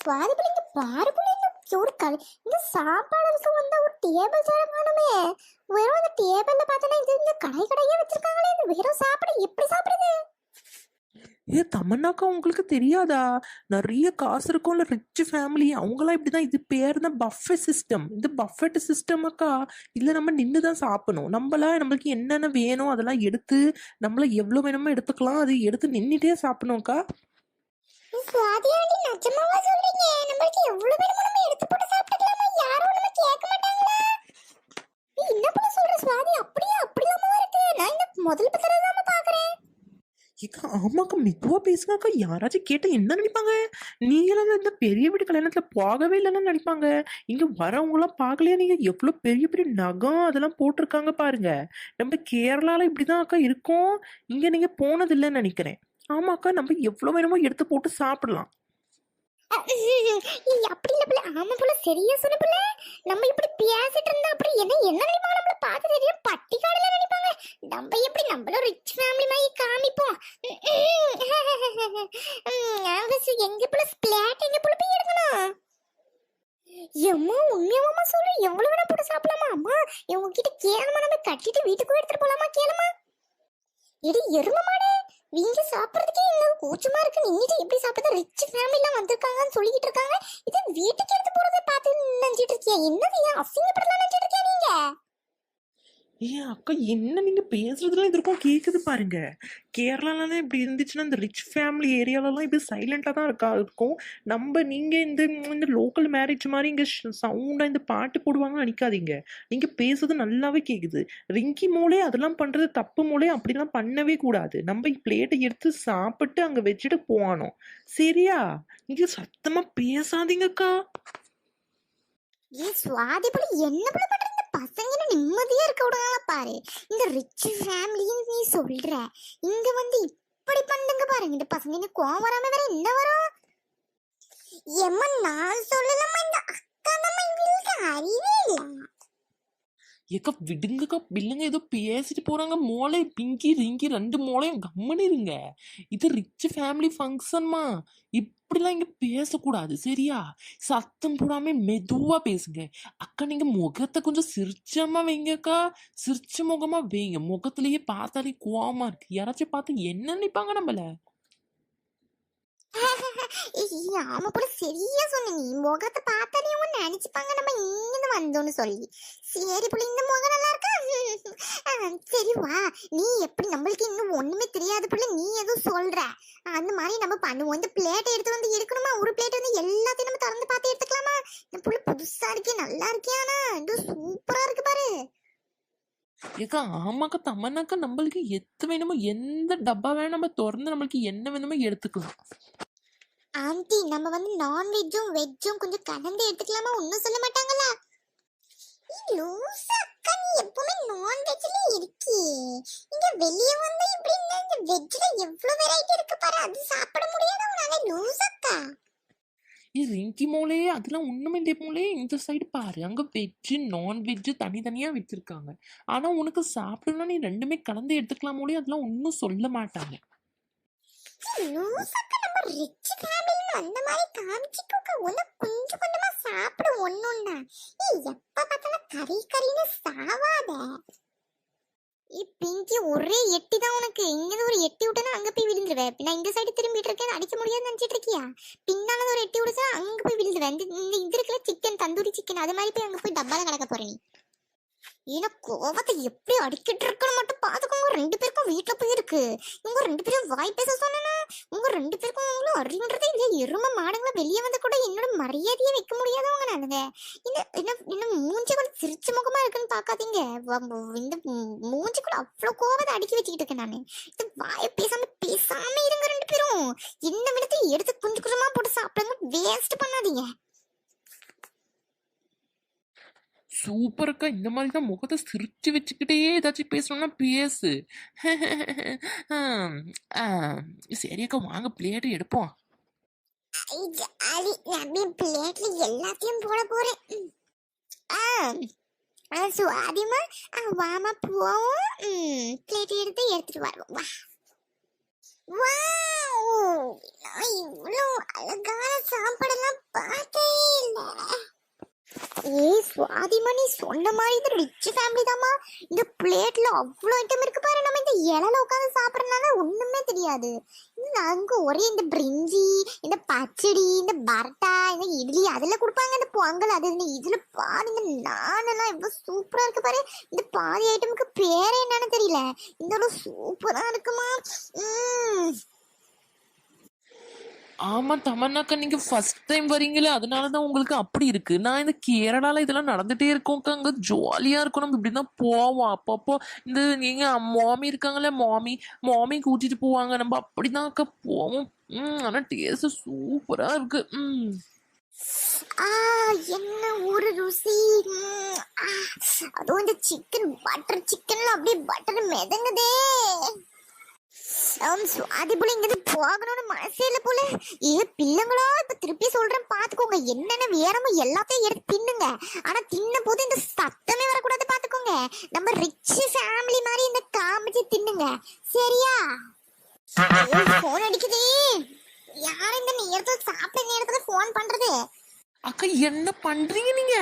சுவாதி பிள்ளைங்க பாரு பிள்ளைங்க ஒரு கடை இந்த சாப்பாடுக்கு வந்த ஒரு டேபிள் சேர காணுமே. வெறும் அந்த டேபிள்ல பார்த்தா இது இந்த கடை கடையா வச்சிருக்காங்களே. இந்த வெறும் சாப்பாடு எப்படி சாப்பிடுறது? தமன்னாக்கா உங்களுக்கு தெரியாதா? நிறைய காசு இருக்கும்ல, ரிச் ஃபேமிலி, அவங்களாம் இப்படிதான். இது பேர் தான் பஃபே சிஸ்டம். இது பஃபெட் சிஸ்டம் அக்கா. இதுல நம்ம நின்று தான் சாப்பிடணும். நம்மளுக்கு என்னென்ன வேணும் அதெல்லாம் எடுத்து நம்மள எவ்வளவு வேணுமோ எடுத்துக்கலாம். அது எடுத்து நின்றுட்டே சாப்பிடணும்க்கா. சுவாதியாண்டி நிஜமாவா சொல்றீங்க? நம்மளுக்கு எவ்வளவு வேணுமோ நம்ம எடுத்து போட்டு சாப்பிட்டுக்கலாமா? யாரும் ஒண்ணுமே கேட்க மாட்டாங்களா? நீ என்ன பண்ண சொல்ற சுவாதி? அப்படியே அப்படிலாமா இருக்கு? நான் இந்த முதல் பத்திரம் தான் பாக்குறேன். ஏக்கா ஆமாக்கா, மெதுவா பேசுனாக்கா. யாராச்சும் கேட்டா என்ன நினைப்பாங்க? நீங்களும் இந்த பெரிய வீட்டு கல்யாணத்துல போகவே இல்லைன்னு நினைப்பாங்க. இங்க வரவங்க எல்லாம் பார்க்கலையா? நீங்க எவ்வளவு பெரிய பெரிய நகம் அதெல்லாம் போட்டிருக்காங்க பாருங்க. நம்ம கேரளால இப்படிதான் அக்கா இருக்கும். இங்க நீங்க போனது இல்லைன்னு நினைக்கிறேன். ஆமாக்கா, நம்ம எவ்வளவு வேணுமோ எடுத்து போட்டு சாப்பிடலாம். அப்படி இல்ல பிள்ளை. ஆமா போல, சரியா சொன்ன பிள்ளை. நம்ம இப்படி பேசிட்டு இருந்தா அப்புறம் என்ன என்ன நினைப்பாங்க? நம்மள பார்த்து தெரியும் பட்டிக்காடுல நினைப்பாங்க. நம்ம எப்படி நம்மளும் ரிச் ஃபேமிலி மாதிரி காமிப்போம். எங்க போல ஸ்பிளாட் எங்க போல போய் எடுக்கணும். எம்மா உண்மையாமா சொல்லு, எவ்வளவு வேணா போட்டு சாப்பிடலாமா? அம்மா உங்ககிட்ட கேளுமா, நம்ம கட்டிட்டு வீட்டுக்கு எடுத்துட்டு போலாமா? கேளுமா. எடி எரும மாடு, நீங்க சாப்பிடுறதுக்கே எங்களுக்கு கூச்சமா இருக்கு. நீங்க எப்படி சாப்பிடுறது? ரிச் ஃபேமிலி எல்லாம் வந்திருக்காங்கன்னு சொல்லிட்டு இருக்காங்க. இது வீட்டுக்கு எடுத்து போறதை பார்த்து நினைச்சிட்டு இருக்கியா? என்னது அசிங்கப்படலாம் நினைச்சிட்டு இருக்கியா நீங்க? அக்கா, என்ன நீங்க பேசுறதுலாம் இது இருக்கும் கேக்குது பாருங்க. கேரளாலாம் இப்படி இருந்துச்சுன்னா இந்த ரிச் ஃபேமிலி ஏரியாலலாம் இப்படி சைலண்டா தான் இருக்கும். நீங்க இந்த லோக்கல் மேரேஜ் மாதிரி இங்க சவுண்டா இந்த பாட்டு போடுவாங்கன்னு நினைக்காதீங்க. நீங்க பேசுறது நல்லாவே கேக்குது. ரிங்கி மூளை அதெல்லாம் பண்றது தப்பு. மூளை அப்படிலாம் பண்ணவே கூடாது. நம்ம பிளேட்டை எடுத்து சாப்பிட்டு அங்க வச்சுட்டு போகணும். சரியா? நீங்க சத்தமா பேசாதீங்கக்கா. சுவாதி போல என்ன போல பண்ற? இந்த பசங்க நிம்மதியா இருக்க விடுறாங்க பாரு. இந்த ரிச் ஃபேமிலின்னு நீ சொல்ற, இங்க வந்து இப்படி பண்ணுங்க பாருங்க. இந்த பசங்க கோவம் வராம வேற என்ன வரும்? எம்மா நான் சொல்லலாமா? இந்த அக்கா நம்ம இவங்களுக்கு அறிவே இல்ல. ஏக்கா விடுங்கக்கா, பிள்ளைங்க ஏதோ பேசிட்டு போறாங்க. மோளை பிங்கி ரிங்கி ரெண்டு மோளையும் கம்மனு இருங்க. இது ரிச் ஃபேமிலி ஃபங்க்ஷன்மா. இப்படிலாம் இங்க பேசக்கூடாது. சரியா? சத்தம் போடாம மெதுவா பேசுங்க. அக்கா, நீங்க முகத்தை கொஞ்சம் சிரிச்சமா வைங்கக்கா. சிரிச்ச முகமா வைங்க. முகத்திலேயே பார்த்தாலே கோவமா இருக்கு. யாராச்சும் பார்த்து என்ன நினைப்பாங்க நம்மள? ஆமா போல, சரியா சொன்ன. நீ முகத்தை பார்த்தாலே அவங்க நினைச்சுப்பாங்க நம்ம இங்க வந்தோன்னு சொல்லி. சரி போல, இந்த முகம் நல்லா இருக்கா? சரி வா. நீ எப்படி, நம்மளுக்கு இன்னும் ஒண்ணுமே தெரியாது போல, நீ எதுவும் சொல்ற அந்த மாதிரி நம்ம பண்ணுவோம். இந்த பிளேட்டை எடுத்து வந்து எடுக்கணுமா? ஒரு பிளேட் வந்து எல்லாத்தையும் நம்ம திறந்து பார்த்து எடுத்துக்கலாமா? இந்த புள்ள புதுசா இருக்கே, நல்லா இருக்கியானா? இது சூப்பரா இருக்கு பாரு. ஏக்கா ஆமாக்கா, தமன்னாக்கா, நம்மளுக்கு எது வேணுமோ எந்த டப்பா வேணும் நம்ம திறந்து நம்மளுக்கு என்ன வேணுமோ எடுத்துக்கலாம். ஆண்டி, நம்ம வந்து நான்வெஜ்ஜும் வெஜ்ஜும் கொஞ்சம் கலந்து எடுத்துக்கலாமா? ஒன்னும் சொல்ல மாட்டாங்களா? லூசா அக்கா, நீ எப்பவுமே நான்வெஜ்ல இருக்கி. இங்க வெளிய வந்து இப்படி இந்த வெஜ்ல எவ்வளவு வெரைட்டி இருக்கு பாரு. அது சாப்பிட முடியாத உனால. லூசக்கா. ரிங்கி மோளே, அதெல்லாம் ஒண்ணுமே இல்லை மோளே. இந்த சைடு பாரு, அங்க வெஜ்ஜு நான்வெஜ்ஜு தனித்தனியா வச்சிருக்காங்க. ஆனா உனக்கு சாப்பிடணும்னா நீ ரெண்டுமே கலந்து எடுத்துக்கலாம் மோளே. அதெல்லாம் ஒன்னும் சொல்ல மாட்டாங்க. லூசக்கா, நம்ம ரிச் ஃபேமிலி அந்த மாதிரி காமிச்சிக்கோக்கா. உனக்கு கொஞ்சம் கொஞ்சமா சாப்பிட ஒண்ணுன்னா. எப்ப பார்த்தாலும் கறி கறின்னு சாவாத. பிங்கி, ஒரே எட்டி தான் உனக்கு. இங்க ஒரு எட்டி விட்டனா அங்க போய் விழுந்துருவேன். நான் இந்த சைடு திரும்பிட்டு இருக்கேன், அடிக்க முடியாதுன்னு நினைச்சிட்டு இருக்கியா? பின்னால ஒரு எட்டி விடுச்சா அங்க போய் விழுந்துருவேன். இந்த இது இருக்குல்ல சிக்கன், தந்தூரி சிக்கன், அது மாதிரி போய் அங்க போய் டப்பால கிடக்க போற நீ. ஏன்னா கோவத்தை எப்படி அடிக்கிட்டு இருக்கணும் மட்டும் பாத்துக்கோங்க. ரெண்டு பேருக்கும் வீட்டுல போய் இருக்கு. உங்க ரெண்டு பேரும் வாய் பேச சொன்னா உங்க ரெண்டு பேருக்கும் அவங்களும் அறிவுன்றதே இல்ல. எரும மாடுங்களை வெளியே வந்து கூட என்னோட மரியாதையை வைக்க முடியாதவங்க நானுங்க. இந்த மூஞ்சி கூட சிரிச்ச முகமா இருக்குன்னு பாக்காதீங்க. இந்த மூஞ்சி கூட அவ்வளவு கோவத்தை அடிக்கி வச்சுக்கிட்டு இருக்கேன் நானு. இந்த வாய பேசாம இருங்க ரெண்டு பேரும். என்ன விடத்தை எடுத்து கொஞ்சம் கொஞ்சமா போட்டு சாப்பிடுங்க. வேஸ்ட் பண்ணாதீங்க. சூப்பருக்கா, இந்த மாதிரி தான் முகத்தை சிரிச்சு வச்சுக்கிட்டே ஏதாச்சும் பேசணும்னா பேசு. சரியக்கா, வாங்க பிளேட் எடுப்போம். பிளேட்ல எல்லாத்தையும் போட போறேன். சுவாதிமா, வாமா போவோம். பிளேட் எடுத்து எடுத்துட்டு வருவோம். வா. இவ்வளவு அழகான சாப்பாடெல்லாம் சுவாதிமணி சொன்ன மாதிரி இது ரிச் ஃபேமிலி தாம்மா. இந்த பிளேட்ல அவ்வளோ ஐட்டம் இருக்கு பாரு. நம்ம இந்த இலையில உட்காந்து சாப்பிட்றதுனால ஒண்ணுமே தெரியாது. அங்க ஒரே இந்த பிரிஞ்சி, இந்த பச்சடி, இந்த பரோட்டா, இந்த இட்லி அதெல்லாம் கொடுப்பாங்க. இந்த பொங்கல் அது இதுல பாரு. இந்த நானெல்லாம் எவ்வளவு சூப்பரா இருக்கு பாரு. இந்த பாதி ஐட்டமுக்கு பேரே என்னன்னு தெரியல. இந்த சூப்பரா இருக்குமா. ஆமா தமன்னாக்கா, நீங்க ஃபர்ஸ்ட் டைம் வரீங்களே, அதனாலதான் உங்களுக்கு அப்படி இருக்கு. நான் இந்த கேரளால இதெல்லாம் நடந்துட்டே இருக்கோம்க்கா. அங்க ஜாலியா இருக்கும். நம்ம இப்படிதான் போவோம் அப்பப்போ. இந்த நீங்க மாமி இருக்காங்களே, மாமி கூட்டிட்டு போவாங்க. நம்ம அப்படிதான் அக்கா போவோம். ஆனா டேஸ்ட் சூப்பரா இருக்கு. என்ன ஒரு ருசி. அதுவும் இந்த சிக்கன் பட்டர் சிக்கன்ல அப்படியே பட்டர் மிதங்குதே. அது போல இங்க போகணும்னு மனசே இல்ல போல. பிள்ளைங்களோ இப்ப திருப்பி சொல்றேன் பாத்துக்கோங்க. என்னென்ன வேறமோ எல்லாத்தையும் எடுத்து தின்னுங்க. ஆனா தின்ன போது இந்த சத்தமே வரக்கூடாது பாத்துக்கோங்க. நம்ம ரிச் ஃபேமிலி மாதிரி இந்த காமிச்சு தின்னுங்க சரியா? போன் அடிக்குது. யார் இந்த நேரத்துல சாப்பிட்ட நேரத்துல போன் பண்றது? அக்கா என்ன பண்றீங்க நீங்க?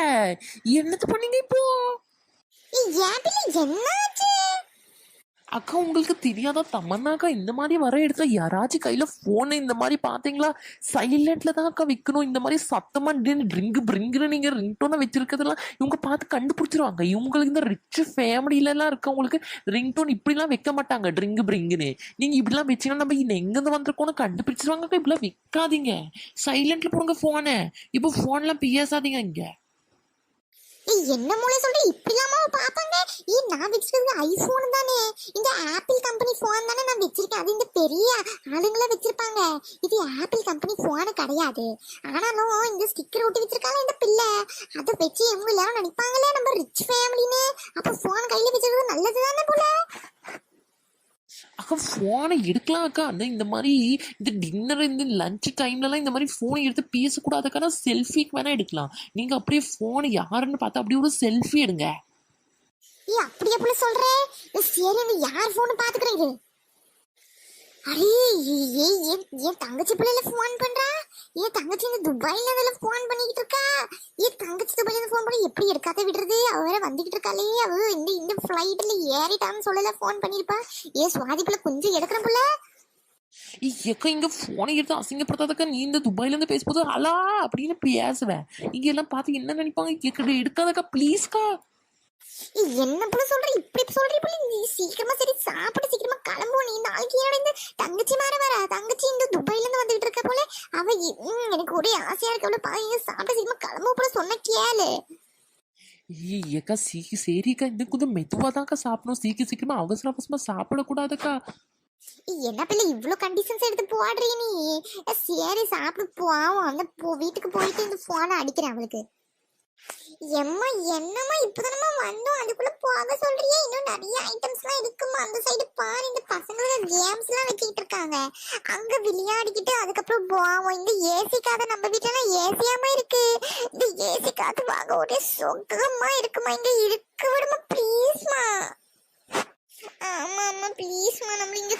என்னது பண்ணீங்க இப்போ? ஏன் பிள்ளை என்னாச்சு? அக்கா உங்களுக்கு தெரியாதா தமன்னாக்கா, இந்த மாதிரி வர இடத்துல யாராச்சும் கையில போனை இந்த மாதிரி பாத்தீங்களா, சைலண்ட்ல தான் அக்கா வைக்கணும். இந்த மாதிரி சத்தமா ட்ரிங்க்னு நீங்க ரிங்டோனை வச்சிருக்கிறதுலாம் இவங்க பார்த்து கண்டுபிடிச்சிருவாங்க. இவங்களுக்கு இந்த ரிச் ஃபேமிலில எல்லாம் இருக்கவங்களுக்கு ரிங்டோன் இப்படிலாம் வைக்க மாட்டாங்க. ட்ரிங்க்னு நீங்க இப்படிலாம் வச்சீங்கன்னா நம்ம எங்கிருந்து வந்திருக்கோம்னு கண்டுபிடிச்சிருவாங்க. இப்படிலாம் வைக்காதீங்க. சைலண்ட்ல போடுங்க போனை. இப்போ போன்லாம் பேசாதீங்க இங்க. என்ன மூளை சொல்ற? இப்படிலாமா பாப்பாங்க? நான் வச்சிருக்கிறது ஐபோன் தானே. இந்த ஆப்பிள் கம்பெனி போன் தானே நான் வச்சிருக்கேன். அது இந்த பெரிய ஆளுங்கள வச்சிருப்பாங்க. இது ஆப்பிள் கம்பெனி போன் கிடையாது. ஆனாலும் இந்த ஸ்டிக்கர் ஒட்டி வச்சிருக்காங்க இந்த பிள்ளை. அதை வச்சு இவங்க எல்லாரும் நினைப்பாங்களே நம்ம ரிச் ஃபேமிலின்னு. அப்ப போன் கையில வச்சிருக்கிறது நல்லது தானே போல. அக்கா போனை எடுக்கலாம் அக்கா. அந்த இந்த மாதிரி இந்த டின்னர் இந்த லஞ்ச் டைம்லலாம் இந்த மாதிரி போனை எடுத்து பேசக்கூடாதுக்கான செல்ஃபிக்கு வேணா எடுக்கலாம். நீங்க அப்படியே போனை யாருன்னு பார்த்தா அப்படியே ஒரு செல்ஃபி எடுங்க. அப்படியே போல சொல்றேன். சரி யார் போன் பாத்துக்கிறீங்க? அரே என் தங்கச்சி பிள்ளைல போன் பண்றா. என் தங்கச்சி இந்த துபாயில அதுல போன் பண்ணிக்கிட்டு இருக்கா. என் தங்கச்சி துபாயில போன் பண்ணி எப்படி எடுக்காத விடுறது? அவ வேற வந்துகிட்டு இருக்காளே. அவ இந்த ஃபிளைட்ல ஏறிட்டான்னு சொல்லல போன் பண்ணிருப்பா. சுவாதி பிள்ளை கொஞ்சம் எடுக்கிற பிள்ளை. எக்கா இங்க போனை எடுத்து அசிங்கப்படுத்தாதக்கா. நீ இந்த துபாயில இருந்து பேசும்போது அலா அப்படின்னு பேசுவேன். இங்க எல்லாம் பார்த்து என்ன நினைப்பாங்க? எடுக்காதக்கா ப்ளீஸ்க்கா. என்ன போல சொல்ற? இப்படி சொல்ற போல. நீ சீக்கிரமா சரி சாப்பிட்டு சீக்கிரமா கிளம்புவோம். நீ நாளைக்கு என்னோட இந்த தங்கச்சி மாற வர. தங்கச்சி இந்த துபாயில இருந்து வந்துகிட்டு இருக்க போல. அவ எனக்கு ஒரே ஆசையா இருக்கு. அவளை பாருங்க சாப்பிட்டு சீக்கிரமா கிளம்புவோம் போல சொன்ன கேளு. ஏக்கா சரிக்கா. இந்த கொஞ்சம் மெதுவாதான்க்கா சாப்பிடணும். சீக்கிரமா அவசரமா சாப்பிடக்கூடாதுக்கா. என்ன பிள்ளை இவ்வளவு கண்டிஷன்ஸ் எடுத்து போடுறீ நீ? சரி சாப்பிட்டு போவோம். அந்த வீட்டுக்கு போயிட்டு இந்த போனை அடிக்கிறேன் அவளுக்கு. எம்மா என்னம்மா இப்பதானமா வந்தோம், அதுக்குள்ள போக சொல்றியே? இன்னும் நிறைய ஐட்டம்ஸ் எல்லாம் இருக்குமா? அந்த சைடு பாரு. இந்த பசங்களோட கேம்ஸ் எல்லாம் வச்சுக்கிட்டு இருக்காங்க. அங்க விளையாடிக்கிட்டு அதுக்கப்புறம் போவோம். இந்த ஏசி காதை நம்ம வீட்டுல ஏசியாம இருக்கு. இந்த ஏசி காத்து வாங்க ஒரே சொகமா இருக்குமா. இங்க இருக்க விடுமா ப்ளீஸ்மா. ஆமா ஆமா ப்ளீஸ்மா. நம்ம இங்க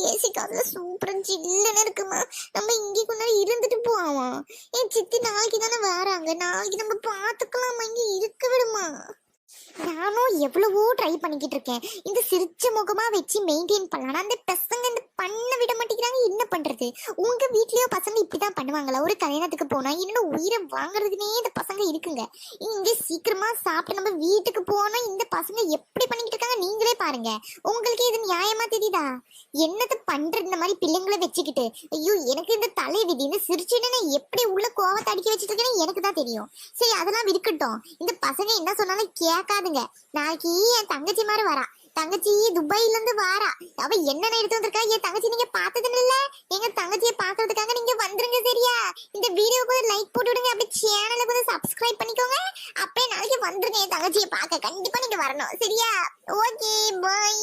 ஏசி காதுல சூப்பரா ஜில்லுன்னு இருக்குமா. நம்ம இங்கே கொஞ்ச நேரம் இருந்துட்டு போவோம். என் சித்தி நாளைக்கு தானே வராங்க. நாளைக்கு நம்ம பாத்துக்கலாமா. இங்க இருக்க விடுமா. நானும் எவ்வளவோ ட்ரை பண்ணிக்கிட்டு இருக்கேன். இந்த சிரிச்ச முகமா வச்சு மெயின்டைன் பண்ணலாம். அந்த பசங்க இந்த பண்ண விட மாட்டேங்கிறாங்க. என்ன பண்றது? உங்க வீட்லயோ பசங்க இப்படிதான் பண்ணுவாங்களா? ஒரு கல்யாணத்துக்கு போனா என்னோட உயிரை வாங்குறதுக்குனே இந்த பசங்க இருக்குங்க. இங்க சீக்கிரமா சாப்பிட்டு நம்ம வீட்டுக்கு போனா இந்த பசங்க எப்படி பண்ணிக்கிட்டு இருக்காங்க நீங்களே பாருங்க. உங்களுக்கு இது நியாயமா தெரியுதா? என்னது பண்றது இந்த மாதிரி பிள்ளைங்களை வச்சுக்கிட்டு? ஐயோ எனக்கு இந்த தலை விதி. இந்த சிரிச்சுன்னு எப்படி உள்ள கோவத்தை அடிக்க வச்சுட்டு இருக்கேன்னு எனக்கு தான் தெரியும். சரி அதெல்லாம் இருக்கட்டும். இந்த பசங்க என்ன சொன்னாலும் கேட்காதுங்க. நாளைக்கு என் தங்கச்சி மாதிரி வரா. தங்கச்சி துபாயில இருந்து வாரா. அவ என்னென்ன எடுத்து வந்திருக்கா? என் தங்கச்சி நீங்க பார்த்தது இல்ல. எங்க தங்கச்சியை பாக்குறதுக்காக நீங்க வந்துருங்க சரியா? இந்த வீடியோக்கு ஒரு லைக் போட்டு விடுங்க. அப்படியே சேனலுக்கு வந்து சப்ஸ்கிரைப் பண்ணிக்கோங்க. அப்படியே நாளைக்கு வந்துருங்க என் தங்கச்சியை பார்க்க. கண்டிப்பா நீங்க வரணும் சரியா? Okay bye.